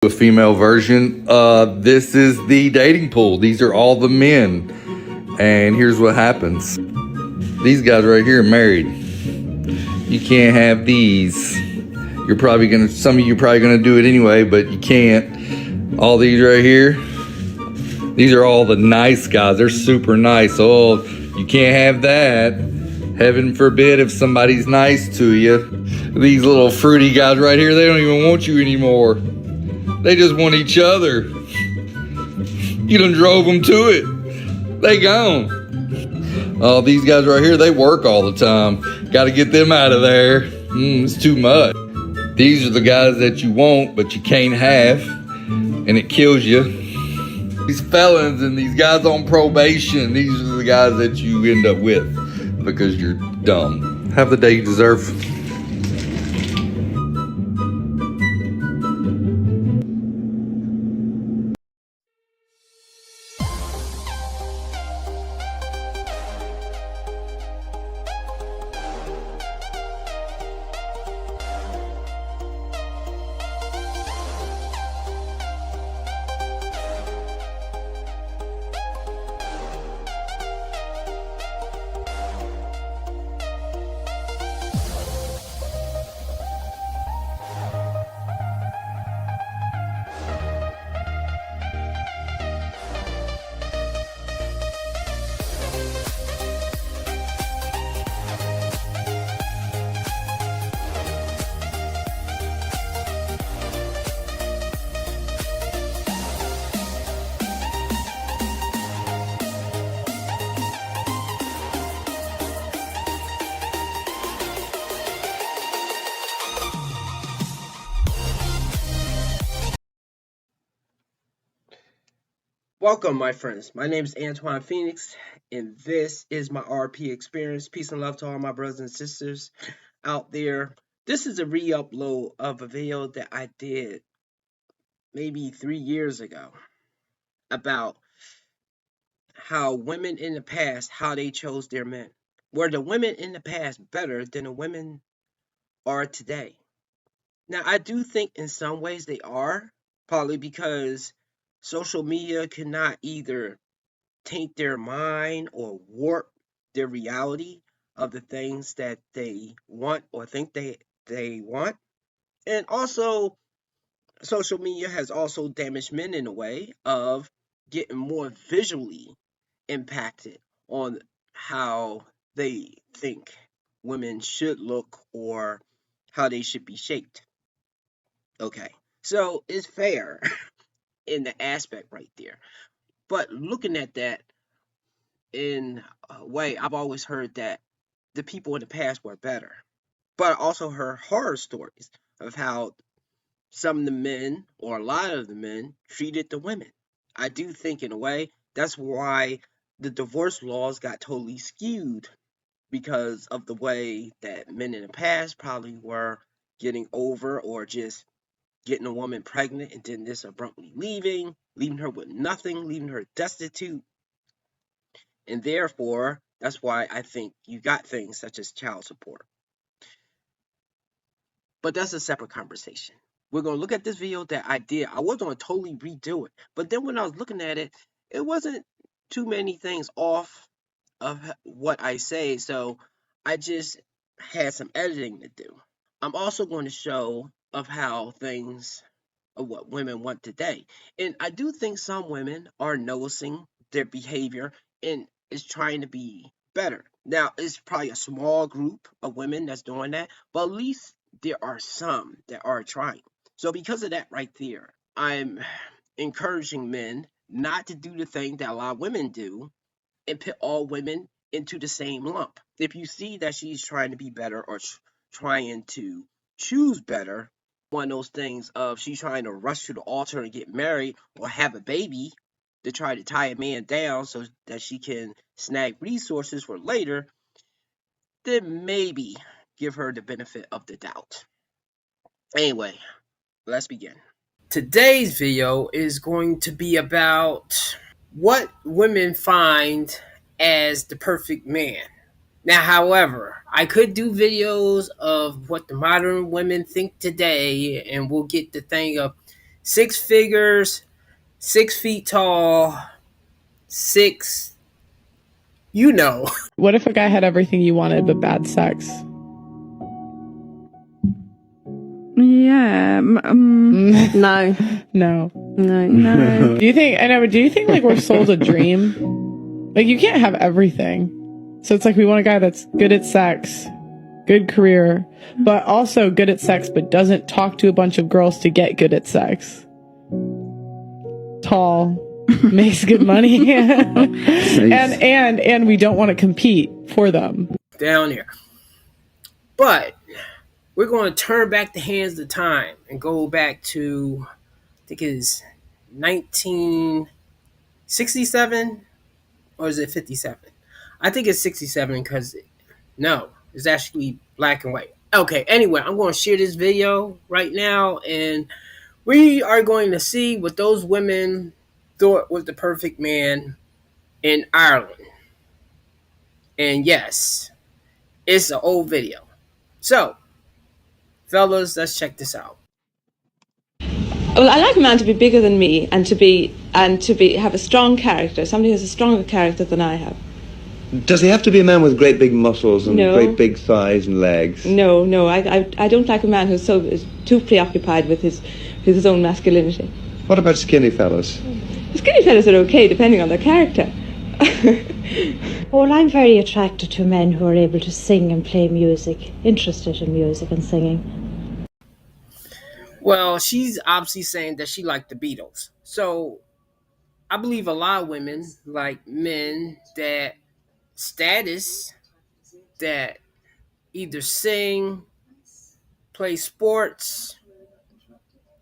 A female version. This is the dating pool. These are all the men. And here's what happens. These guys right here are married. You can't have these. Some of you are probably gonna do it anyway, but you can't. All these right here, these are all the nice guys. They're super nice. Oh, you can't have that. Heaven forbid if somebody's nice to you. These little fruity guys right here, they don't even want you anymore. They just want each other. You done drove them to it. They gone. Oh, these guys right here, they work all the time. Got to get them out of there. It's too much. These are the guys that you want, but you can't have, and it kills you. These felons and these guys on probation, these are the guys that you end up with because you're dumb. Have the day you deserve. Welcome, my friends. My name is Antoine Phoenix, and this is my RP experience. Peace and love to all my brothers and sisters out there. This is a re-upload of a video that I did maybe 3 years ago about how women in the past, how they chose their men. Were the women in the past better than the women are today? Now, I do think in some ways they are, probably because social media cannot either taint their mind or warp their reality of the things that they want or think they want. And also, social media has also damaged men in a way of getting more visually impacted on how they think women should look or how they should be shaped. Okay, so it's fair in the aspect right there. But looking at that in a way, I've always heard that the people in the past were better. But I also heard horror stories of how some of the men, or a lot of the men, treated the women. I do think, in a way, that's why the divorce laws got totally skewed because of the way that men in the past probably were getting over or just getting a woman pregnant and then just abruptly leaving her with nothing, leaving her destitute. And therefore, that's why I think you got things such as child support. But that's a separate conversation. We're going to look at this video that I did. I was going to totally redo it. But then when I was looking at it, it wasn't too many things off of what I say. So I just had some editing to do. I'm also going to show of how things of what women want today. And I do think some women are noticing their behavior and is trying to be better. Now, it's probably a small group of women that's doing that, but at least there are some that are trying. So because of that right there, I'm encouraging men not to do the thing that a lot of women do and put all women into the same lump. If you see that she's trying to be better or trying to choose better, one of those things of she's trying to rush to the altar and get married or have a baby to try to tie a man down so that she can snag resources for later, then maybe give her the benefit of the doubt. Anyway, let's begin. Today's video is going to be about what women find as the perfect man. Now, however, I could do videos of what the modern women think today, and we'll get the thing of Six figures, 6 feet tall, six, you know. What if a guy had everything you wanted but bad sex? Yeah. No. No. No. Do you think like we're sold a dream? Like you can't have everything. So it's like we want a guy that's good at sex, good career, but also good at sex but doesn't talk to a bunch of girls to get good at sex. Tall, makes good money. and we don't want to compete for them. Down there. But we're going to turn back the hands of time and go back to, I think it's 1967, or is it 57? I think it's 67 because, no, it's actually black and white. Okay, anyway, I'm going to share this video right now, and we are going to see what those women thought was the perfect man in Ireland. And yes, it's an old video. So, fellas, let's check this out. Well, I like a man to be bigger than me and to be have a strong character. Somebody who has a stronger character than I have. Does he have to be a man with great big muscles and No. great big thighs and legs? No, I don't like a man who's too preoccupied with his own masculinity. What about skinny fellas? Skinny fellas are okay, depending on their character. Well, I'm very attracted to men who are able to sing and play music, interested in music and singing. Well, she's obviously saying that she liked the Beatles. So I believe a lot of women like men that status, that either sing, play sports,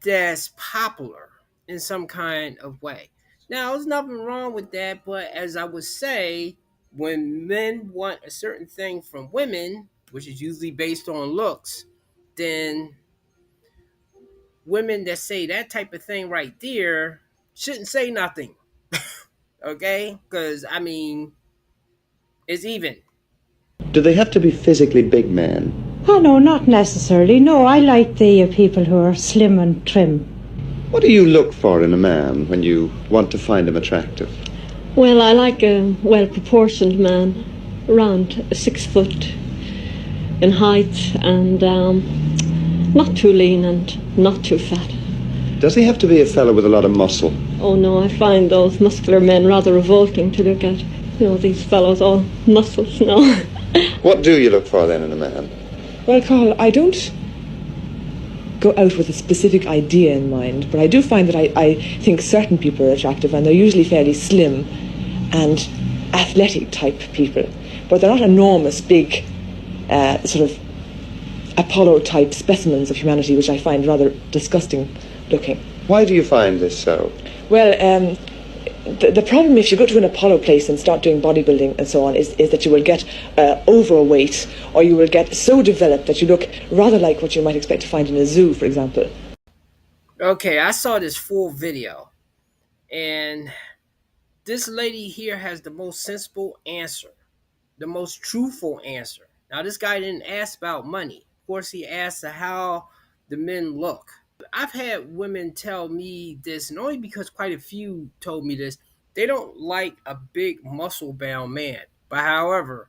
that's popular in some kind of way. Now, there's nothing wrong with that, but as I would say, when men want a certain thing from women, which is usually based on looks, then women that say that type of thing right there shouldn't say nothing. Okay? Because, I mean, it's even. Do they have to be physically big men? Oh, no, not necessarily. No, I like the people who are slim and trim. What do you look for in a man when you want to find him attractive? Well, I like a well-proportioned man, around 6 foot in height, and not too lean and not too fat. Does he have to be a fellow with a lot of muscle? Oh no, I find those muscular men rather revolting to look at. You know, these fellows all muscles now. What do you look for then in a man? Well, Carl, I don't go out with a specific idea in mind, but I do find that I think certain people are attractive, and they're usually fairly slim and athletic type people, but they're not enormous, big, sort of Apollo type specimens of humanity, which I find rather disgusting looking. Why do you find this so? Well, the problem if you go to an Apollo place and start doing bodybuilding and so on is that you will get overweight, or you will get so developed that you look rather like what you might expect to find in a zoo, for example. Okay, I saw this full video, and this lady here has the most sensible answer, the most truthful answer. Now, this guy didn't ask about money. Of course, he asked how the men look. I've had women tell me this, and only because quite a few told me this, they don't like a big muscle-bound man. But however,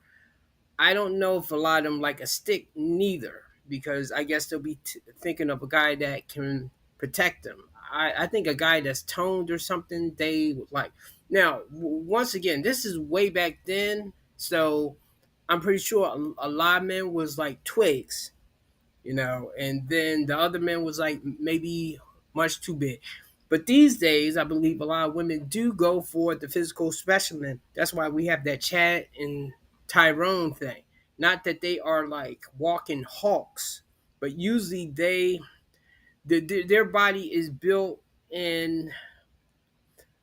I don't know if a lot of them like a stick neither, because I guess they'll be thinking of a guy that can protect them. I think a guy that's toned or something they would like. Now, once again, this is way back then, so I'm pretty sure a lot of men was like twigs, you know, and then the other men was like maybe much too big. But these days, I believe a lot of women do go for the physical specimen. That's why we have that Chad and Tyrone thing. Not that they are like walking hawks, but usually their body is built in,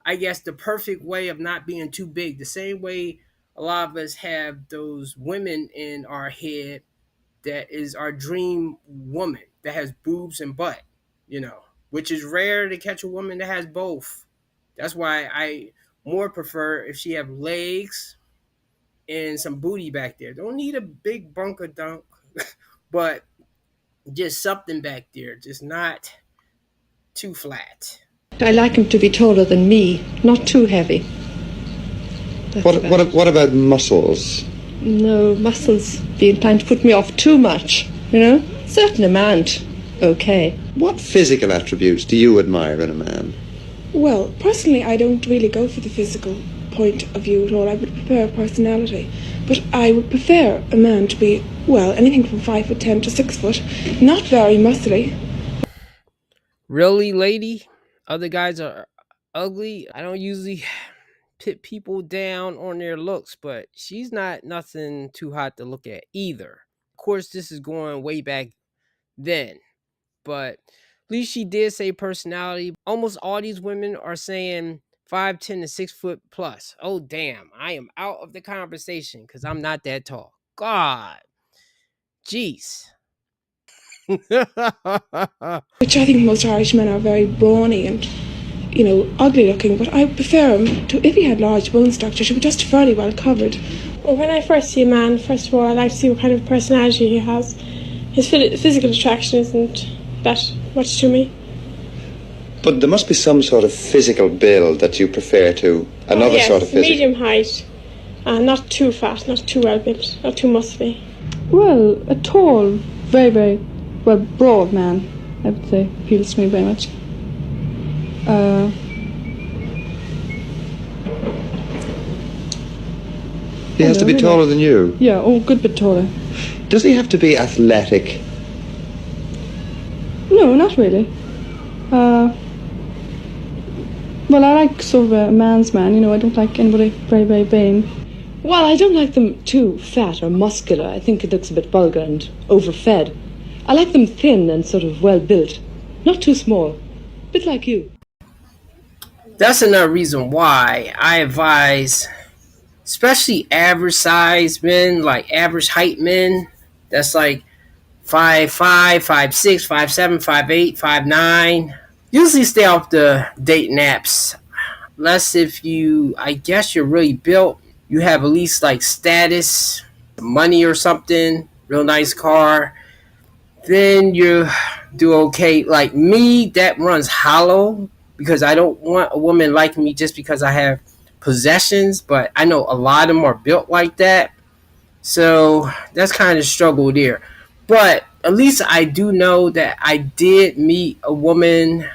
I guess, the perfect way of not being too big. The same way a lot of us have those women in our head that is our dream woman that has boobs and butt, you know, which is rare to catch a woman that has both. That's why I more prefer if she have legs and some booty back there. Don't need a big bunker dunk, but just something back there, just not too flat. I like him to be taller than me, not too heavy. What about muscles? No, muscles be inclined to put me off too much, you know? Certain amount, okay. What physical attributes do you admire in a man? Well, personally, I don't really go for the physical point of view at all. I would prefer personality. But I would prefer a man to be, well, anything from 5'10" to 6 foot, not very muscly. Really, lady? Other guys are ugly. I don't usually pit people down on their looks, but she's not nothing too hot to look at either. Of course, this is going way back then, but at least she did say personality. Almost all these women are saying 5'10" to 6 foot plus. Oh, damn. I am out of the conversation because I'm not that tall. God. Jeez. Which I think most Irish men are very brawny and, you know, ugly looking, but I prefer him to, if he had large bone structure, should be just fairly well covered. Well, when I first see a man, first of all, I like to see what kind of personality he has. His physical attraction isn't that much to me. But there must be some sort of physical build that you prefer to another yes, sort of physical. Medium height, not too fat, not too well built, not too muscly. Well, a tall, very, very well broad man, I would say, appeals to me very much. He has to be taller than you? Yeah, oh, good bit taller. Does he have to be athletic? No, not really. Well, I like sort of a man's man, you know, I don't like anybody very, very vain. Well, I don't like them too fat or muscular. I think it looks a bit vulgar and overfed. I like them thin and sort of well built. Not too small. A bit like you. That's another reason why I advise, especially average size men, like average height men, that's like 5'5", 5'6", 5'7", 5'8", 5'9". Usually stay off the dating apps. Unless if you, I guess you're really built, you have at least like status, money or something, real nice car, then you do okay. Like me, that runs hollow because I don't want a woman like me just because I have possessions, but I know a lot of them are built like that. So that's kind of struggle there. But at least I do know that I did meet a woman.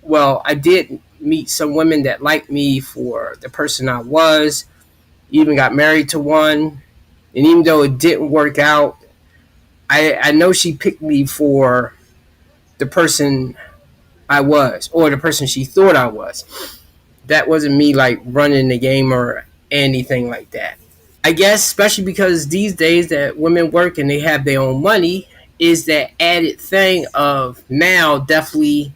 Well, I did meet some women that liked me for the person I was. Even got married to one. And even though it didn't work out, I know she picked me for the person I was, or the person she thought I was. That wasn't me like running the game or anything like that. I guess especially because these days that women work and they have their own money is that added thing of now definitely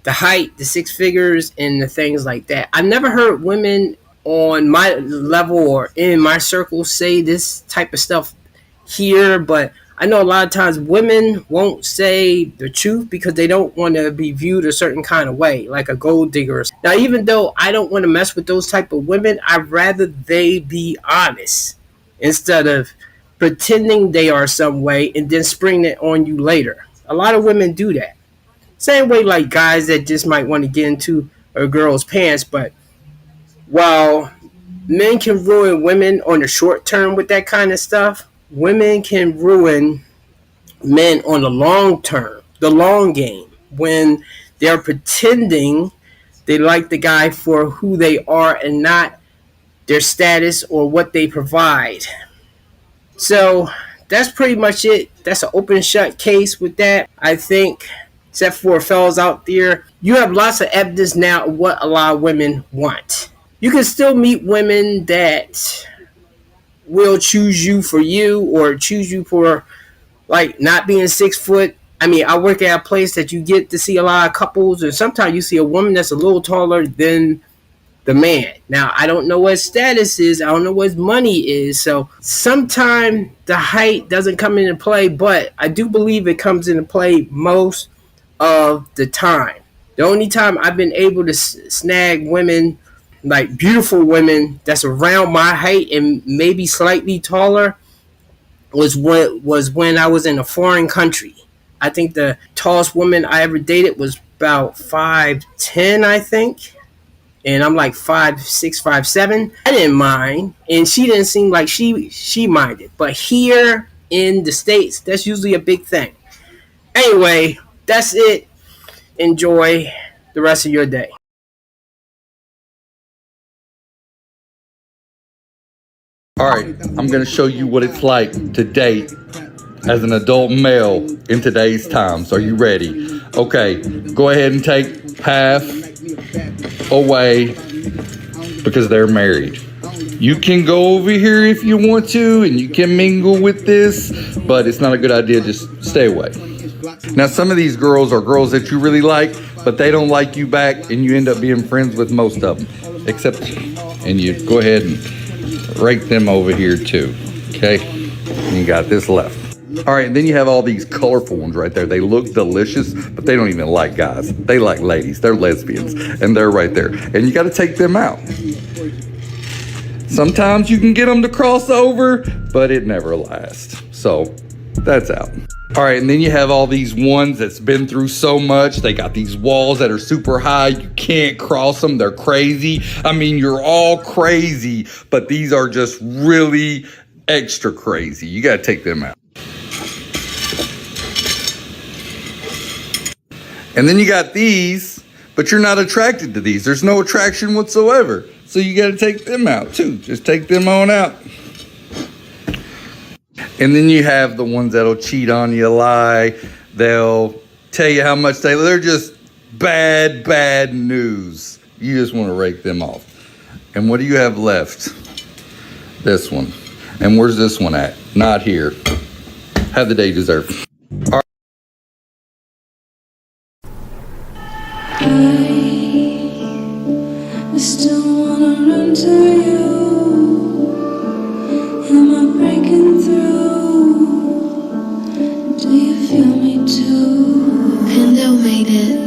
the height, the six figures, and the things like that. I've never heard women on my level or in my circle say this type of stuff here, but I know a lot of times women won't say the truth because they don't want to be viewed a certain kind of way, like a gold digger. Now, even though I don't want to mess with those type of women, I'd rather they be honest instead of pretending they are some way and then springing it on you later. A lot of women do that. Same way like guys that just might want to get into a girl's pants, but while men can ruin women on the short term with that kind of stuff, women can ruin men on the long term, the long game, when they're pretending they like the guy for who they are and not their status or what they provide. So that's pretty much it. That's an open shut case with that. I think, except for fellas out there, you have lots of evidence now of what a lot of women want. You can still meet women that will choose you for you or choose you for like not being 6 foot. I mean, I work at a place that you get to see a lot of couples, and sometimes you see a woman that's a little taller than the man. Now, I don't know what his status is. I don't know what his money is. So sometimes the height doesn't come into play, but I do believe it comes into play most of the time. The only time I've been able to snag women, like beautiful women that's around my height and maybe slightly taller, was when I was in a foreign country. I think the tallest woman I ever dated was about 5'10", I think. And I'm like 5'6", 5'7". I didn't mind. And she didn't seem like she minded. But here in the States, that's usually a big thing. Anyway, that's it. Enjoy the rest of your day. All right, I'm gonna show you what it's like to date as an adult male in today's times. Are you ready? Okay, go ahead and take half away because they're married. You can go over here if you want to and you can mingle with this, but it's not a good idea. Just stay away. Now, some of these girls are girls that you really like, but they don't like you back and you end up being friends with most of them, except, and you go ahead and rake them over here too, okay? And you got this left. All right, and then you have all these colorful ones right there. They look delicious, but they don't even like guys. They like ladies. They're lesbians, and they're right there. And you got to take them out. Sometimes you can get them to cross over, but it never lasts. So that's out. All right, and then you have all these ones that's been through so much. They got these walls that are super high. You can't cross them. They're crazy. I mean, you're all crazy, but these are just really extra crazy. You got to take them out. And then you got these, but you're not attracted to these. There's no attraction whatsoever. So you got to take them out too. Just take them on out. And then you have the ones that'll cheat on you, lie. They'll tell you how much they're just bad news. You just want to rake them off. And what do you have left? This one. And where's this one at? Not here. Have the day you deserve. All right. I still wanna run to you. Am I breaking through? Do you feel me too? Kendall made it.